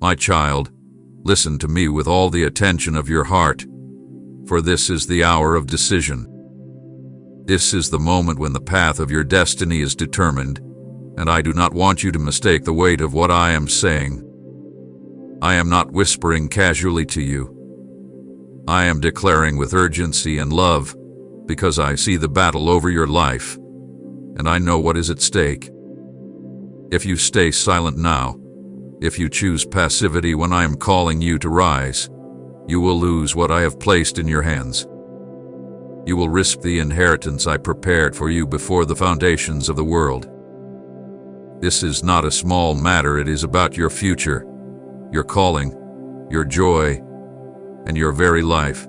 My child, listen to me with all the attention of your heart, for this is the hour of decision. This is the moment when the path of your destiny is determined, and I do not want you to mistake the weight of what I am saying. I am not whispering casually to you. I am declaring with urgency and love, because I see the battle over your life, and I know what is at stake. If you stay silent now, if you choose passivity when I am calling you to rise, you will lose what I have placed in your hands. You will risk the inheritance I prepared for you before the foundations of the world. This is not a small matter, it is about your future, your calling, your joy, and your very life.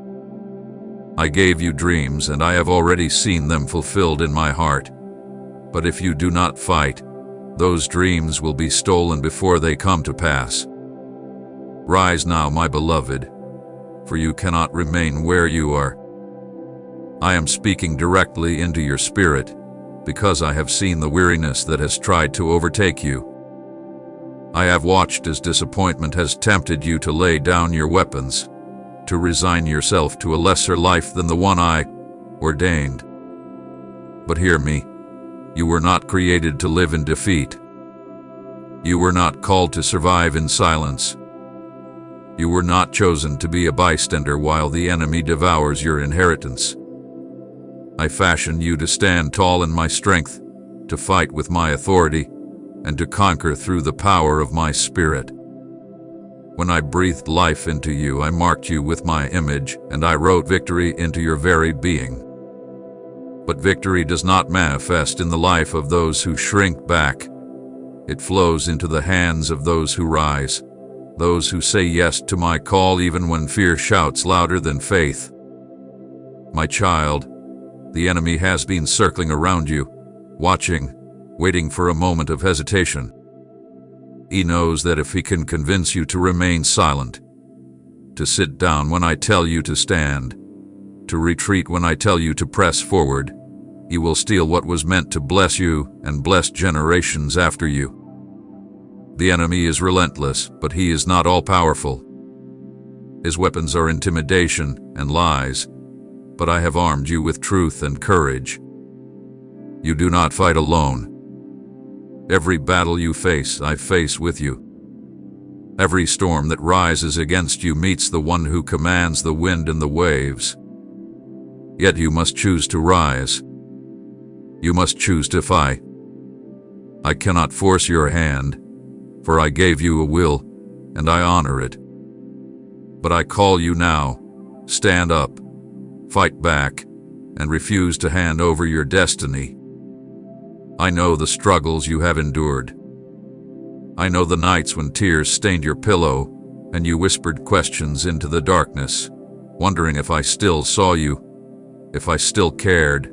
I gave you dreams, and I have already seen them fulfilled in my heart. But if you do not fight, those dreams will be stolen before they come to pass. Rise now, my beloved, for you cannot remain where you are. I am speaking directly into your spirit, because I have seen the weariness that has tried to overtake you. I have watched as disappointment has tempted you to lay down your weapons, to resign yourself to a lesser life than the one I ordained. But hear me. You were not created to live in defeat. You were not called to survive in silence. You were not chosen to be a bystander while the enemy devours your inheritance. I fashioned you to stand tall in my strength, to fight with my authority, and to conquer through the power of my spirit. When I breathed life into you, I marked you with my image, and I wrote victory into your very being. But victory does not manifest in the life of those who shrink back. It flows into the hands of those who rise, those who say yes to my call even when fear shouts louder than faith. My child, the enemy has been circling around you, watching, waiting for a moment of hesitation. He knows that if he can convince you to remain silent, to sit down when I tell you to stand, to retreat when I tell you to press forward, he will steal what was meant to bless you and bless generations after you. The enemy is relentless, but he is not all-powerful. His weapons are intimidation and lies, but I have armed you with truth and courage. You do not fight alone. Every battle you face, I face with you. Every storm that rises against you meets the one who commands the wind and the waves. Yet you must choose to rise. You must choose to fight. I cannot force your hand, for I gave you a will, and I honor it. But I call you now, stand up, fight back, and refuse to hand over your destiny. I know the struggles you have endured. I know the nights when tears stained your pillow, and you whispered questions into the darkness, wondering if I still saw you, if I still cared,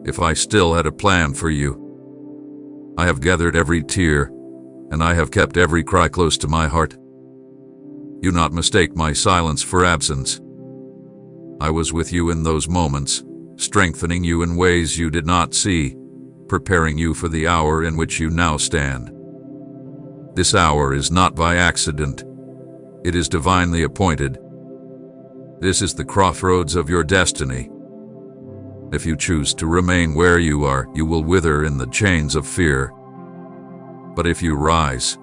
if I still had a plan for you. I have gathered every tear, and I have kept every cry close to my heart. Do not mistake my silence for absence. I was with you in those moments, strengthening you in ways you did not see, preparing you for the hour in which you now stand. This hour is not by accident. It is divinely appointed. This is the crossroads of your destiny. If you choose to remain where you are, you will wither in the chains of fear. But if you rise,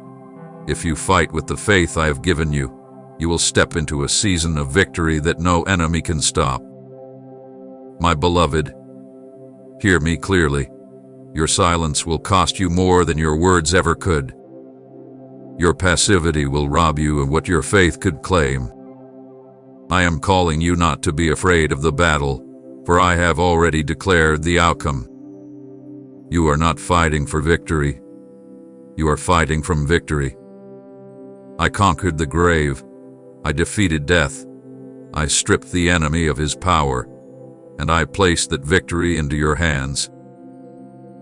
if you fight with the faith I have given you, you will step into a season of victory that no enemy can stop. My beloved, hear me clearly. Your silence will cost you more than your words ever could. Your passivity will rob you of what your faith could claim. I am calling you not to be afraid of the battle, for I have already declared the outcome. You are not fighting for victory. You are fighting from victory. I conquered the grave. I defeated death. I stripped the enemy of his power, and I placed that victory into your hands.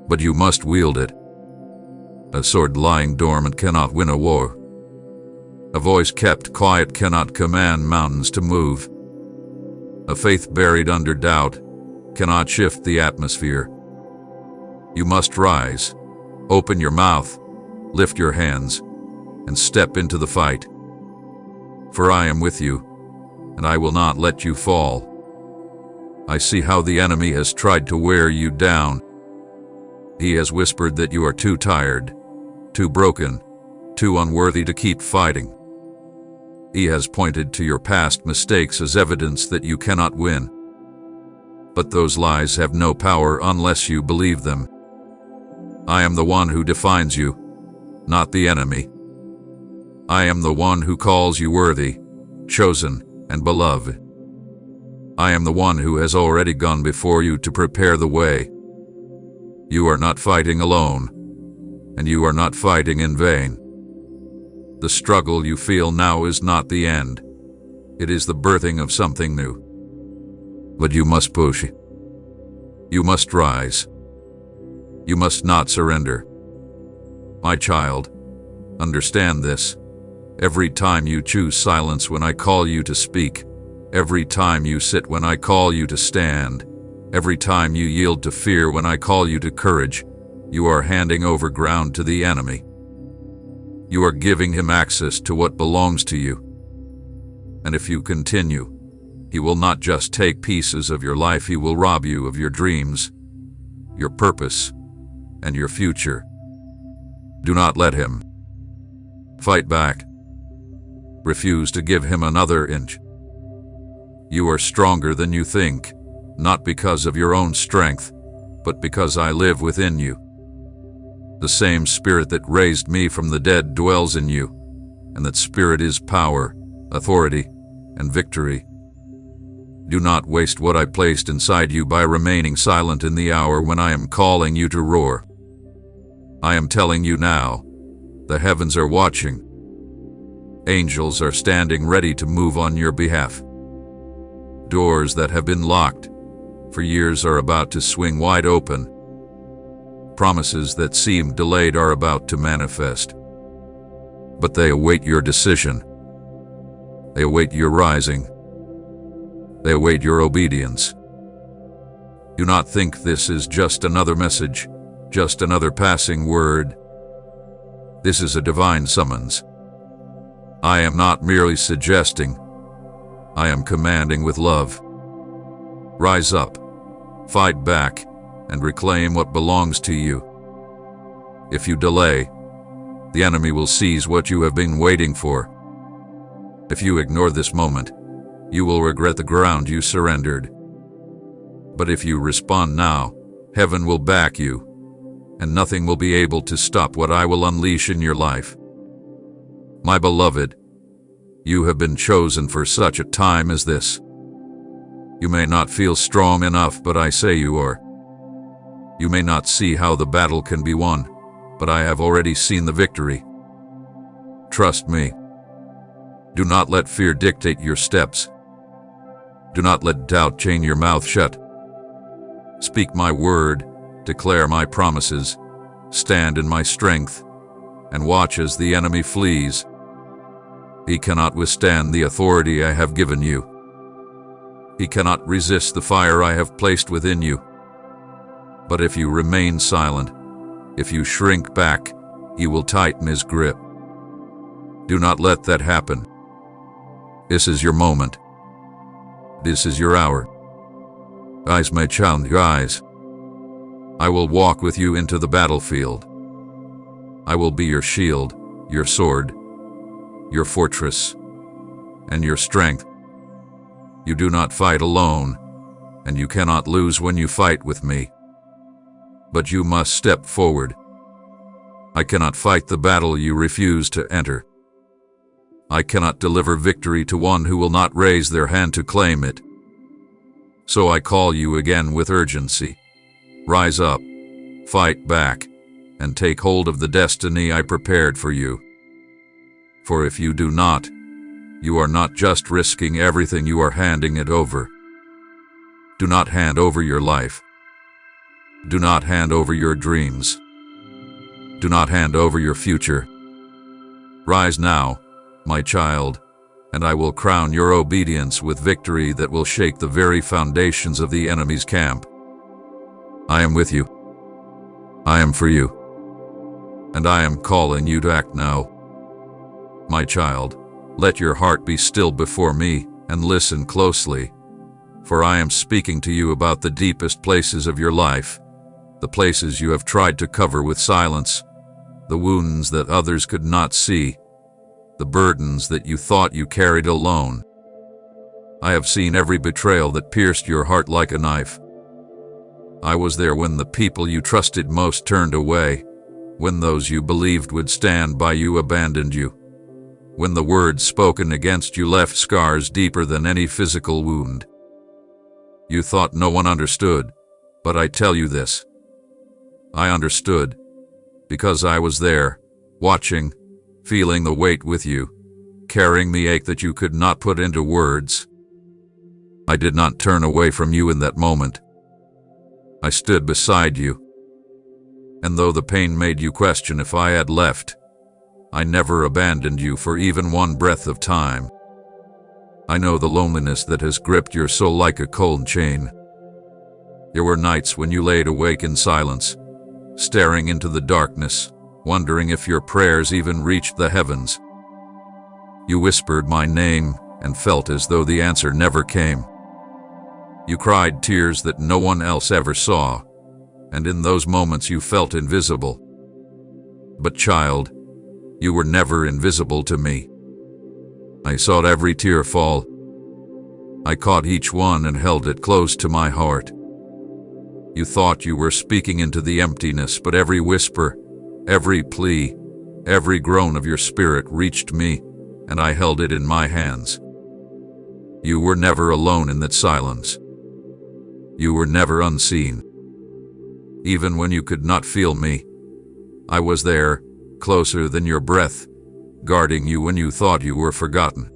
But you must wield it. A sword lying dormant cannot win a war. A voice kept quiet cannot command mountains to move. A faith buried under doubt cannot shift the atmosphere. You must rise, open your mouth, lift your hands, and step into the fight. For I am with you, and I will not let you fall. I see how the enemy has tried to wear you down. He has whispered that you are too tired, too broken, too unworthy to keep fighting. He has pointed to your past mistakes as evidence that you cannot win. But those lies have no power unless you believe them. I am the one who defines you, not the enemy. I am the one who calls you worthy, chosen, and beloved. I am the one who has already gone before you to prepare the way. You are not fighting alone, and you are not fighting in vain. The struggle you feel now is not the end. It is the birthing of something new. But you must push. You must rise. You must not surrender. My child, understand this. Every time you choose silence when I call you to speak, every time you sit when I call you to stand, every time you yield to fear when I call you to courage, you are handing over ground to the enemy. You are giving him access to what belongs to you. And if you continue, he will not just take pieces of your life, he will rob you of your dreams, your purpose, and your future. Do not let him. Fight back. Refuse to give him another inch. You are stronger than you think, not because of your own strength, but because I live within you. The same spirit that raised me from the dead dwells in you, and that spirit is power, authority, and victory. Do not waste what I placed inside you by remaining silent in the hour when I am calling you to roar. I am telling you now, the heavens are watching. Angels are standing ready to move on your behalf. Doors that have been locked for years are about to swing wide open. Promises that seemed delayed are about to manifest. But they await your decision. They await your rising. They await your obedience. Do not think this is just another message, just another passing word. This is a divine summons. I am not merely suggesting. I am commanding with love. Rise up, fight back, and reclaim what belongs to you. If you delay, the enemy will seize what you have been waiting for. If you ignore this moment, you will regret the ground you surrendered. But if you respond now, heaven will back you, and nothing will be able to stop what I will unleash in your life. My beloved, you have been chosen for such a time as this. You may not feel strong enough, but I say you are. You may not see how the battle can be won, but I have already seen the victory. Trust me. Do not let fear dictate your steps. Do not let doubt chain your mouth shut. Speak my word, declare my promises, stand in my strength, and watch as the enemy flees. He cannot withstand the authority I have given you. He cannot resist the fire I have placed within you. But if you remain silent, if you shrink back, he will tighten his grip. Do not let that happen. This is your moment. This is your hour. Rise, my child, rise. I will walk with you into the battlefield. I will be your shield, your sword, your fortress, and your strength. You do not fight alone, and you cannot lose when you fight with me. But you must step forward. I cannot fight the battle you refuse to enter. I cannot deliver victory to one who will not raise their hand to claim it. So I call you again with urgency. Rise up, fight back, and take hold of the destiny I prepared for you. For if you do not, you are not just risking everything, you are handing it over. Do not hand over your life. Do not hand over your dreams. Do not hand over your future. Rise now, my child, and I will crown your obedience with victory that will shake the very foundations of the enemy's camp. I am with you. I am for you. And I am calling you to act now. My child, Let your heart be still before me, and listen closely, for I am speaking to you about the deepest places of your life, the places you have tried to cover with silence, the wounds that others could not see, the burdens that you thought you carried alone. I have seen every betrayal that pierced your heart like a knife. I was there when the people you trusted most turned away, when those you believed would stand by you abandoned you, when the words spoken against you left scars deeper than any physical wound. You thought no one understood, but I tell you this. I understood, because I was there, watching, feeling the weight with you, carrying the ache that you could not put into words. I did not turn away from you in that moment. I stood beside you. And though the pain made you question if I had left, I never abandoned you for even one breath of time. I know the loneliness that has gripped your soul like a cold chain. There were nights when you laid awake in silence, staring into the darkness, wondering if your prayers even reached the heavens. You whispered my name and felt as though the answer never came. You cried tears that no one else ever saw, and in those moments you felt invisible. But child, you were never invisible to me. I saw every tear fall. I caught each one and held it close to my heart. You thought you were speaking into the emptiness, but every whisper, every plea, every groan of your spirit reached me, and I held it in my hands. You were never alone in that silence. You were never unseen. Even when you could not feel me, I was there, closer than your breath, guarding you when you thought you were forgotten.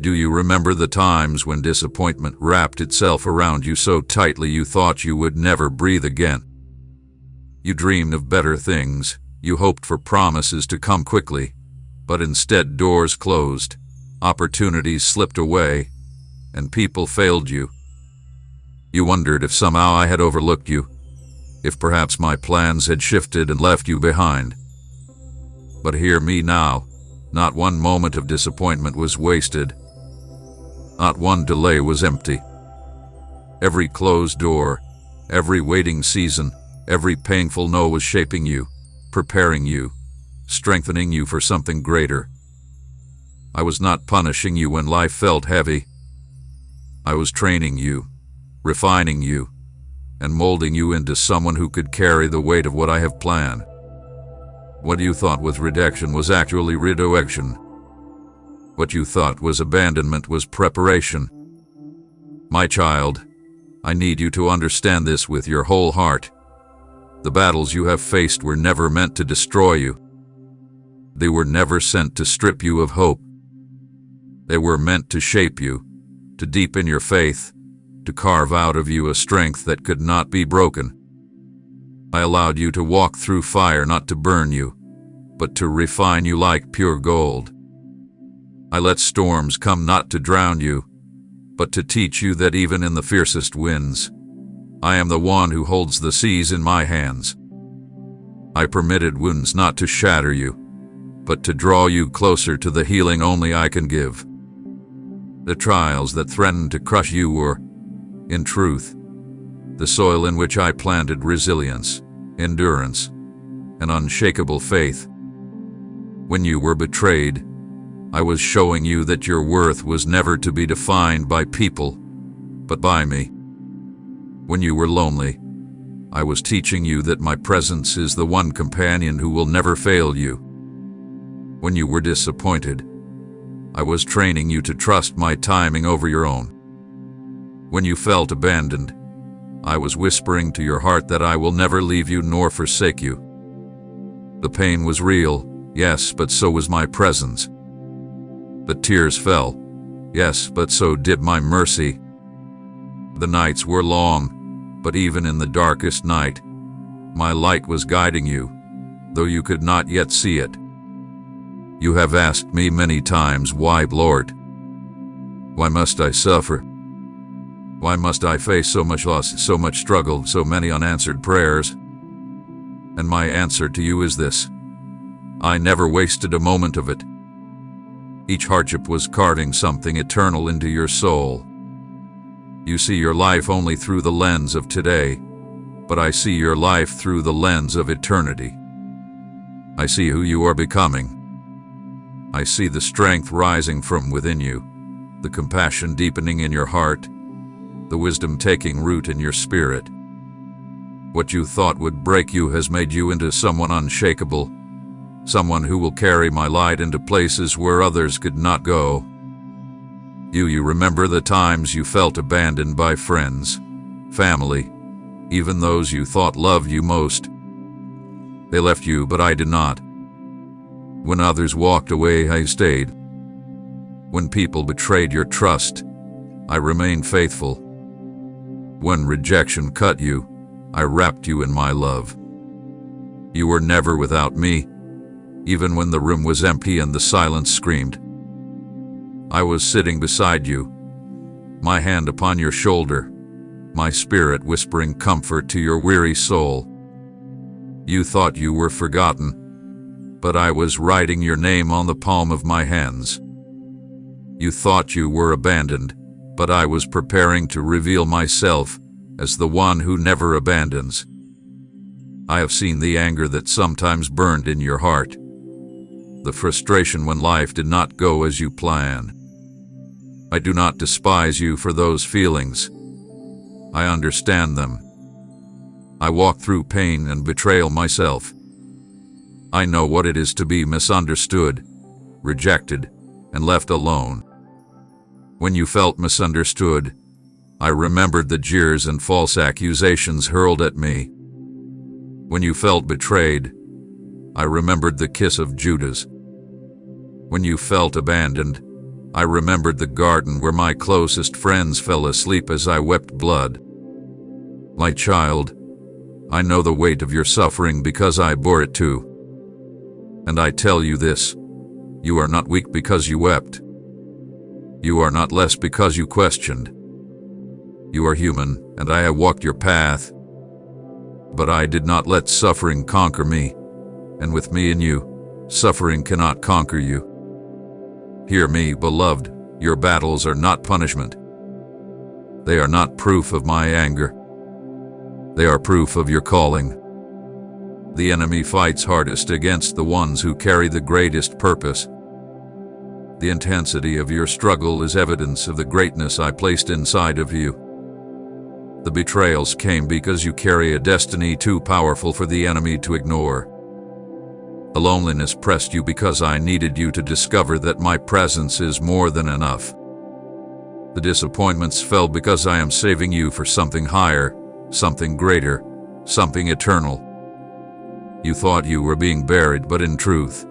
Do you remember the times when disappointment wrapped itself around you so tightly you thought you would never breathe again? You dreamed of better things, you hoped for promises to come quickly, but instead doors closed, opportunities slipped away, and people failed you. You wondered if somehow I had overlooked you, if perhaps my plans had shifted and left you behind. But hear me now, not one moment of disappointment was wasted. Not one delay was empty. Every closed door, every waiting season, every painful no was shaping you, preparing you, strengthening you for something greater. I was not punishing you when life felt heavy. I was training you, refining you, and molding you into someone who could carry the weight of what I have planned. What you thought was rejection was actually redirection. What you thought was abandonment was preparation. My child, I need you to understand this with your whole heart. The battles you have faced were never meant to destroy you. They were never sent to strip you of hope. They were meant to shape you, to deepen your faith, to carve out of you a strength that could not be broken. I allowed you to walk through fire not to burn you, but to refine you like pure gold. I let storms come not to drown you, but to teach you that even in the fiercest winds, I am the one who holds the seas in my hands. I permitted wounds not to shatter you, but to draw you closer to the healing only I can give. The trials that threatened to crush you were, in truth, the soil in which I planted resilience, endurance, and unshakable faith. When you were betrayed, I was showing you that your worth was never to be defined by people, but by me. When you were lonely, I was teaching you that my presence is the one companion who will never fail you. When you were disappointed, I was training you to trust my timing over your own. When you felt abandoned, I was whispering to your heart that I will never leave you nor forsake you. The pain was real, yes, but so was my presence. The tears fell, yes, but so did my mercy. The nights were long, but even in the darkest night, my light was guiding you, though you could not yet see it. You have asked me many times, why, Lord? Why must I suffer? Why must I face so much loss, so much struggle, so many unanswered prayers? And my answer to you is this: I never wasted a moment of it. Each hardship was carving something eternal into your soul. You see your life only through the lens of today, but I see your life through the lens of eternity. I see who you are becoming. I see the strength rising from within you, the compassion deepening in your heart, the wisdom taking root in your spirit. What you thought would break you has made you into someone unshakable, someone who will carry my light into places where others could not go. You remember the times you felt abandoned by friends, family, even those you thought loved you most. They left you, but I did not. When others walked away, I stayed. When people betrayed your trust, I remained faithful. When rejection cut you, I wrapped you in my love. You were never without me, even when the room was empty and the silence screamed. I was sitting beside you, my hand upon your shoulder, my spirit whispering comfort to your weary soul. You thought you were forgotten, but I was writing your name on the palm of my hands. You thought you were abandoned, but I was preparing to reveal myself as the one who never abandons. I have seen the anger that sometimes burned in your heart, the frustration when life did not go as you planned. I do not despise you for those feelings. I understand them. I walk through pain and betrayal myself. I know what it is to be misunderstood, rejected, and left alone. When you felt misunderstood, I remembered the jeers and false accusations hurled at me. When you felt betrayed, I remembered the kiss of Judas. When you felt abandoned, I remembered the garden where my closest friends fell asleep as I wept blood. My child, I know the weight of your suffering because I bore it too. And I tell you this, you are not weak because you wept. You are not less because you questioned. You are human, and I have walked your path. But I did not let suffering conquer me, and with me in you, suffering cannot conquer you. Hear me, beloved, your battles are not punishment. They are not proof of my anger. They are proof of your calling. The enemy fights hardest against the ones who carry the greatest purpose. The intensity of your struggle is evidence of the greatness I placed inside of you. The betrayals came because you carry a destiny too powerful for the enemy to ignore. The loneliness pressed you because I needed you to discover that my presence is more than enough. The disappointments fell because I am saving you for something higher, something greater, something eternal. You thought you were being buried, but in truth,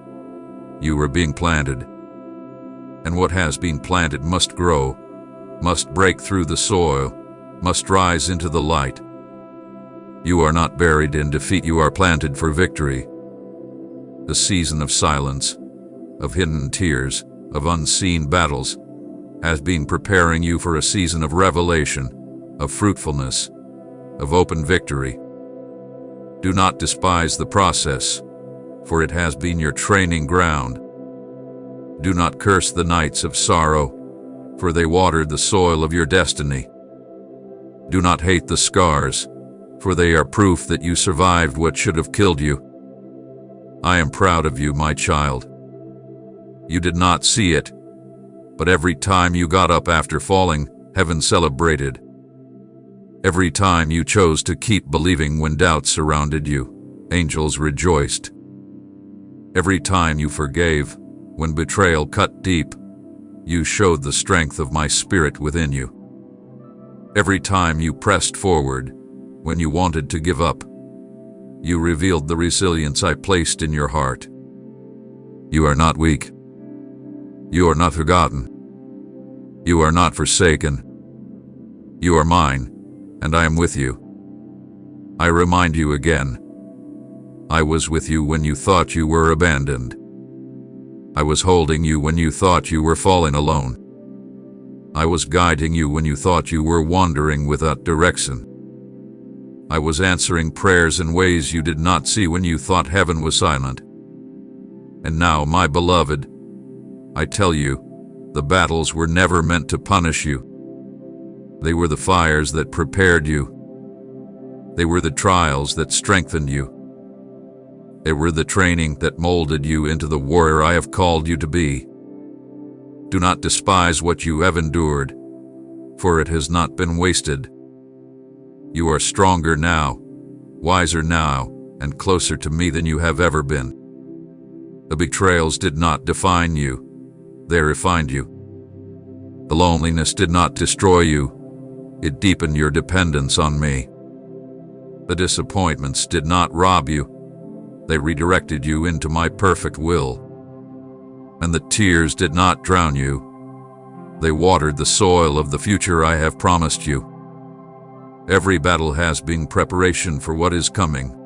you were being planted. And what has been planted must grow, must break through the soil, must rise into the light. You are not buried in defeat, you are planted for victory. The season of silence, of hidden tears, of unseen battles, has been preparing you for a season of revelation, of fruitfulness, of open victory. Do not despise the process, for it has been your training ground. Do not curse the nights of sorrow, for they watered the soil of your destiny. Do not hate the scars, for they are proof that you survived what should have killed you. I am proud of you, my child. You did not see it, but every time you got up after falling, heaven celebrated. Every time you chose to keep believing when doubts surrounded you, angels rejoiced. Every time you forgave, when betrayal cut deep, you showed the strength of my spirit within you. Every time you pressed forward, when you wanted to give up, you revealed the resilience I placed in your heart. You are not weak. You are not forgotten. You are not forsaken. You are mine, and I am with you. I remind you again, I was with you when you thought you were abandoned. I was holding you when you thought you were falling alone. I was guiding you when you thought you were wandering without direction. I was answering prayers in ways you did not see when you thought heaven was silent. And now, my beloved, I tell you, the battles were never meant to punish you. They were the fires that prepared you. They were the trials that strengthened you. They were the training that molded you into the warrior I have called you to be. Do not despise what you have endured, for it has not been wasted. You are stronger now, wiser now, and closer to me than you have ever been. The betrayals did not define you, they refined you. The loneliness did not destroy you, it deepened your dependence on me. The disappointments did not rob you, they redirected you into my perfect will. And the tears did not drown you, they watered the soil of the future I have promised you. Every battle has been preparation for what is coming,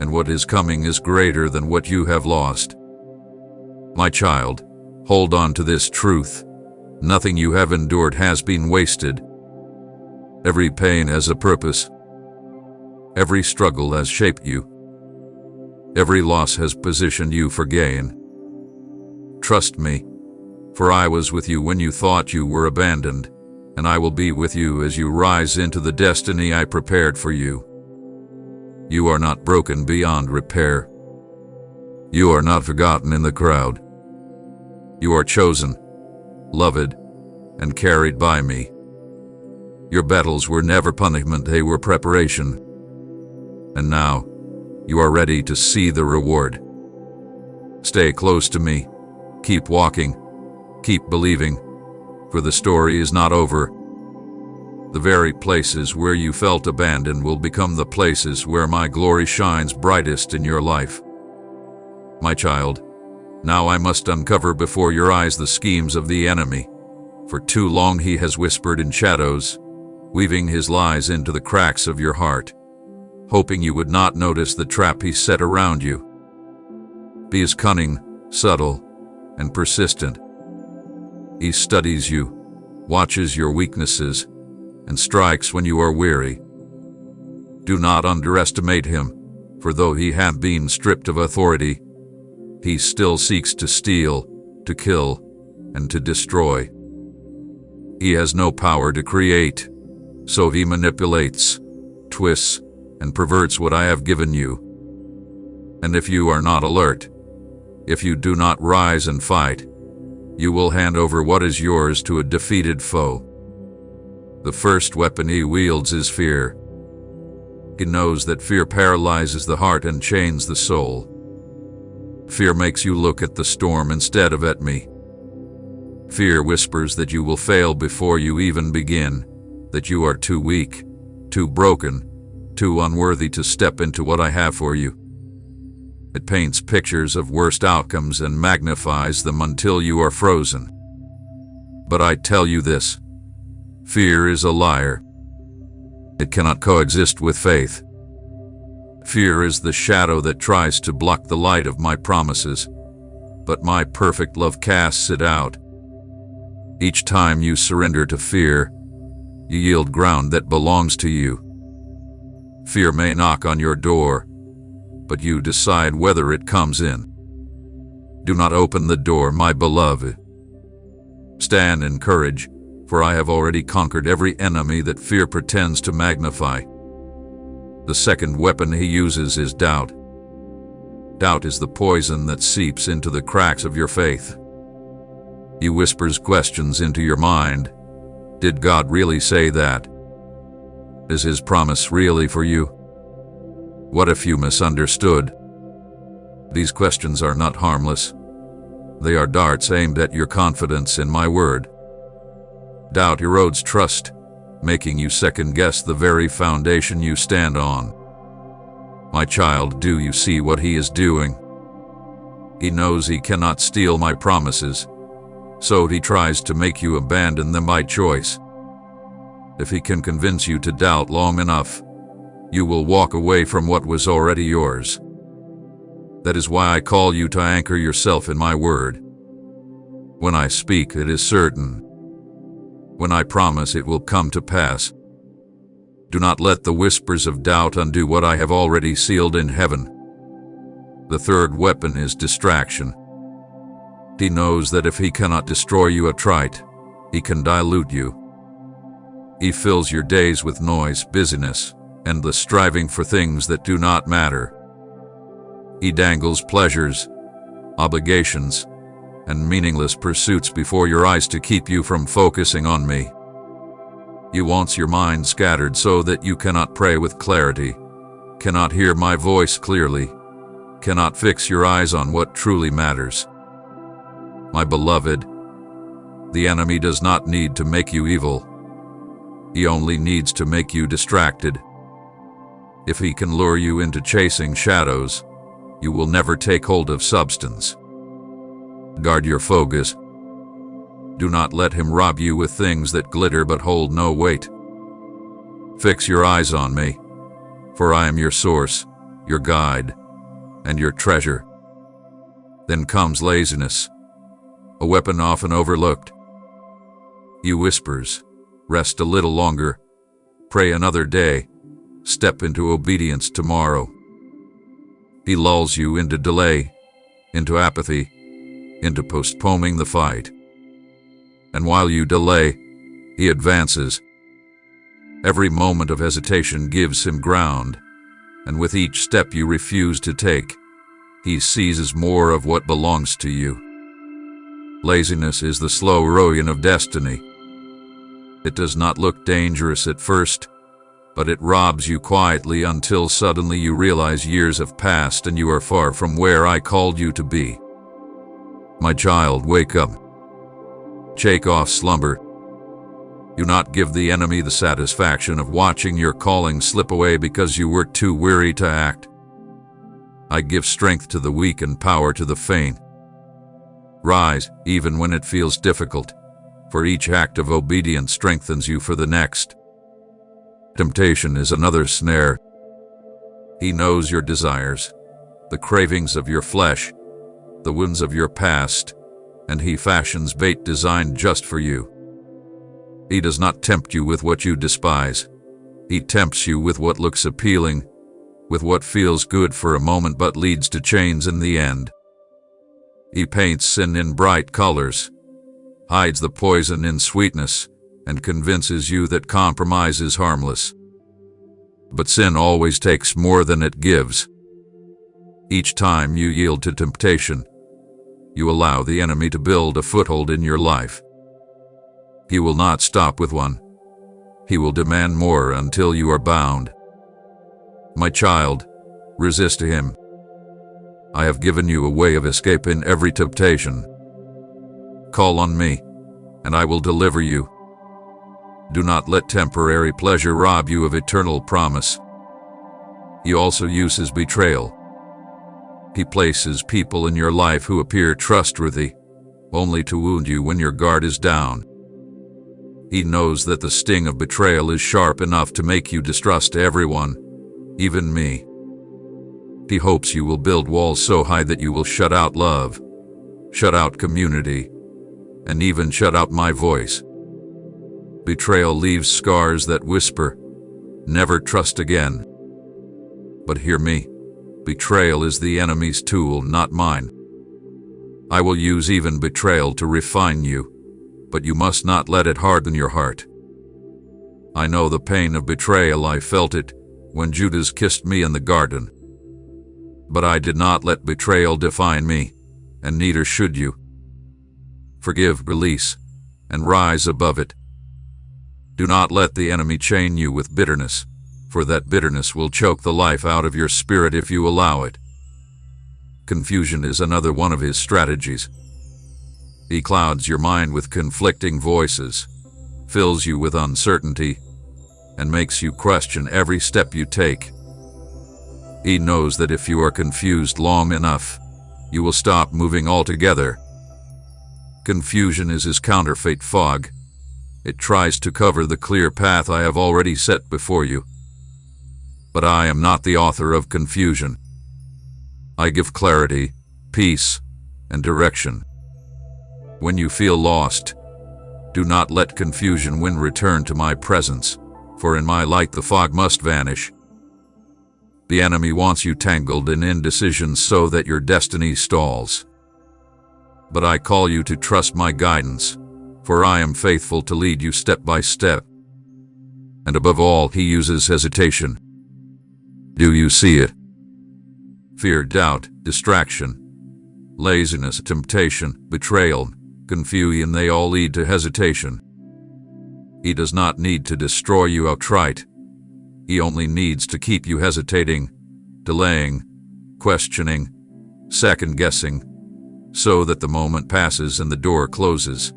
and what is coming is greater than what you have lost. My child, hold on to this truth. Nothing you have endured has been wasted. Every pain has a purpose. Every struggle has shaped you. Every loss has positioned you for gain. Trust me, for I was with you when you thought you were abandoned, and I will be with you as you rise into the destiny I prepared for you. You are not broken beyond repair. You are not forgotten in the crowd. You are chosen, loved, and carried by me. Your battles were never punishment, they were preparation. And now, you are ready to see the reward. Stay close to me. Keep walking. Keep believing. For the story is not over. The very places where you felt abandoned will become the places where my glory shines brightest in your life. My child, now I must uncover before your eyes the schemes of the enemy. For too long he has whispered in shadows, weaving his lies into the cracks of your heart, hoping you would not notice the trap he set around you. He is cunning, subtle, and persistent. He studies you, watches your weaknesses, and strikes when you are weary. Do not underestimate him, for though he have been stripped of authority, he still seeks to steal, to kill, and to destroy. He has no power to create, so he manipulates, twists, and perverts what I have given you. And if you are not alert, if you do not rise and fight, you will hand over what is yours to a defeated foe. The first weapon he wields is fear. He knows that fear paralyzes the heart and chains the soul. Fear makes you look at the storm instead of at me. Fear whispers that you will fail before you even begin, that you are too weak, too broken, too unworthy to step into what I have for you. It paints pictures of worst outcomes and magnifies them until you are frozen. But I tell you this, fear is a liar. It cannot coexist with faith. Fear is the shadow that tries to block the light of my promises, but my perfect love casts it out. Each time you surrender to fear, you yield ground that belongs to you. Fear may knock on your door, but you decide whether it comes in. Do not open the door, my beloved. Stand in courage, for I have already conquered every enemy that fear pretends to magnify. The second weapon he uses is doubt. Doubt is the poison that seeps into the cracks of your faith. He whispers questions into your mind. Did God really say that? Is his promise really for you? What if you misunderstood? These questions are not harmless. They are darts aimed at your confidence in my word. Doubt erodes trust, making you second-guess the very foundation you stand on. My child, do you see what he is doing? He knows he cannot steal my promises, so he tries to make you abandon them by choice. If he can convince you to doubt long enough, you will walk away from what was already yours. That is why I call you to anchor yourself in my word. When I speak, it is certain. When I promise, it will come to pass. Do not let the whispers of doubt undo what I have already sealed in heaven. The third weapon is distraction. He knows that if he cannot destroy you outright, he can dilute you. He fills your days with noise, busyness, endless striving for things that do not matter. He dangles pleasures, obligations, and meaningless pursuits before your eyes to keep you from focusing on me. He wants your mind scattered so that you cannot pray with clarity, cannot hear my voice clearly, cannot fix your eyes on what truly matters. My beloved, the enemy does not need to make you evil. He only needs to make you distracted. If he can lure you into chasing shadows, you will never take hold of substance. Guard your focus. Do not let him rob you with things that glitter but hold no weight. Fix your eyes on me, for I am your source, your guide, and your treasure. Then comes laziness, a weapon often overlooked. He whispers, rest a little longer, pray another day, step into obedience tomorrow. He lulls you into delay, into apathy, into postponing the fight. And while you delay, he advances. Every moment of hesitation gives him ground, and with each step you refuse to take, he seizes more of what belongs to you. Laziness is the slow ruin of destiny. It does not look dangerous at first, but it robs you quietly until suddenly you realize years have passed and you are far from where I called you to be. My child, wake up. Shake off slumber. Do not give the enemy the satisfaction of watching your calling slip away because you were too weary to act. I give strength to the weak and power to the faint. Rise, even when it feels difficult, for each act of obedience strengthens you for the next. Temptation is another snare. He knows your desires, the cravings of your flesh, the wounds of your past, and he fashions bait designed just for you. He does not tempt you with what you despise. He tempts you with what looks appealing, with what feels good for a moment but leads to chains in the end. He paints sin in bright colors, hides the poison in sweetness, and convinces you that compromise is harmless. But sin always takes more than it gives. Each time you yield to temptation, you allow the enemy to build a foothold in your life. He will not stop with one. He will demand more until you are bound. My child, resist him. I have given you a way of escape in every temptation. Call on me, and I will deliver you. Do not let temporary pleasure rob you of eternal promise. He also uses betrayal. He places people in your life who appear trustworthy, only to wound you when your guard is down. He knows that the sting of betrayal is sharp enough to make you distrust everyone, even me. He hopes you will build walls so high that you will shut out love, shut out community, and even shut out my voice. Betrayal leaves scars that whisper, never trust again. But hear me, betrayal is the enemy's tool, not mine. I will use even betrayal to refine you, but you must not let it harden your heart. I know the pain of betrayal. I felt it when Judas kissed me in the garden. But I did not let betrayal define me, and neither should you. Forgive, release, and rise above it. Do not let the enemy chain you with bitterness, for that bitterness will choke the life out of your spirit if you allow it. Confusion is another one of his strategies. He clouds your mind with conflicting voices, fills you with uncertainty, and makes you question every step you take. He knows that if you are confused long enough, you will stop moving altogether. Confusion is his counterfeit fog. It tries to cover the clear path I have already set before you. But I am not the author of confusion. I give clarity, peace, and direction. When you feel lost, do not let confusion win. Return to my presence, for in my light the fog must vanish. The enemy wants you tangled in indecision so that your destiny stalls. But I call you to trust my guidance, for I am faithful to lead you step by step. And above all, he uses hesitation. Do you see it? Fear, doubt, distraction, laziness, temptation, betrayal, confusion, they all lead to hesitation. He does not need to destroy you outright. He only needs to keep you hesitating, delaying, questioning, second-guessing, so that the moment passes and the door closes.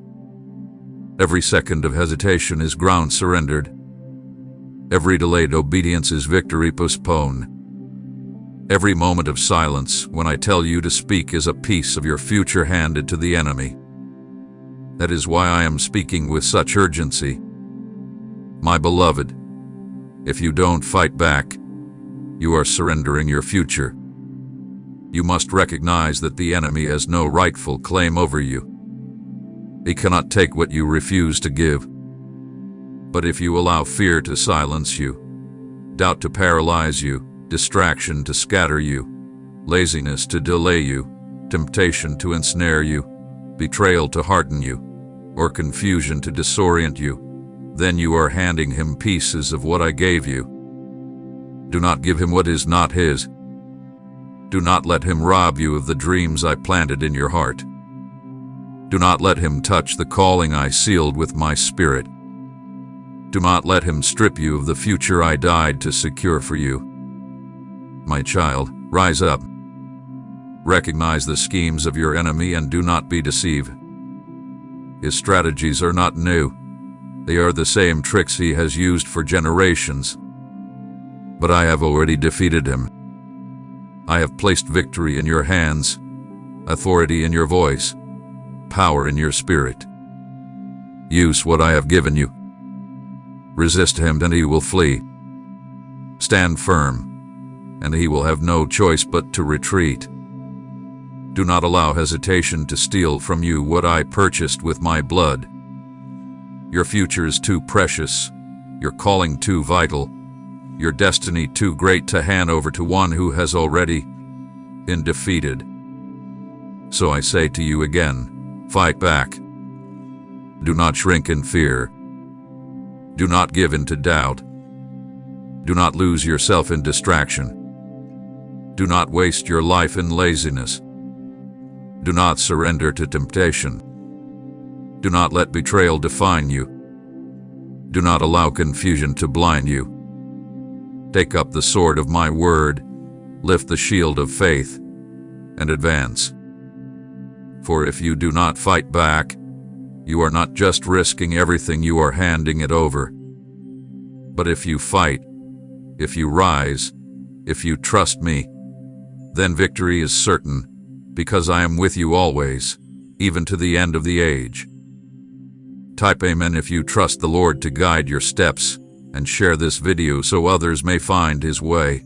Every second of hesitation is ground surrendered. Every delayed obedience is victory postponed. Every moment of silence when I tell you to speak is a piece of your future handed to the enemy. That is why I am speaking with such urgency. My beloved, if you don't fight back, you are surrendering your future. You must recognize that the enemy has no rightful claim over you. He cannot take what you refuse to give. But if you allow fear to silence you, doubt to paralyze you, distraction to scatter you, laziness to delay you, temptation to ensnare you, betrayal to harden you, or confusion to disorient you, then you are handing him pieces of what I gave you. Do not give him what is not his. Do not let him rob you of the dreams I planted in your heart. Do not let him touch the calling I sealed with my Spirit. Do not let him strip you of the future I died to secure for you. My child, rise up. Recognize the schemes of your enemy and do not be deceived. His strategies are not new. They are the same tricks he has used for generations. But I have already defeated him. I have placed victory in your hands, authority in your voice, power in your spirit. Use what I have given you. Resist him and he will flee. Stand firm, and he will have no choice but to retreat. Do not allow hesitation to steal from you what I purchased with my blood. Your future is too precious, your calling too vital, your destiny too great to hand over to one who has already been defeated. So I say to you again, fight back. Do not shrink in fear. Do not give in to doubt. Do not lose yourself in distraction. Do not waste your life in laziness. Do not surrender to temptation. Do not let betrayal define you. Do not allow confusion to blind you. Take up the sword of my word, lift the shield of faith, and advance. For if you do not fight back, you are not just risking everything, you are handing it over. But if you fight, if you rise, if you trust me, then victory is certain, because I am with you always, even to the end of the age. Type Amen if you trust the Lord to guide your steps, and share this video so others may find His way.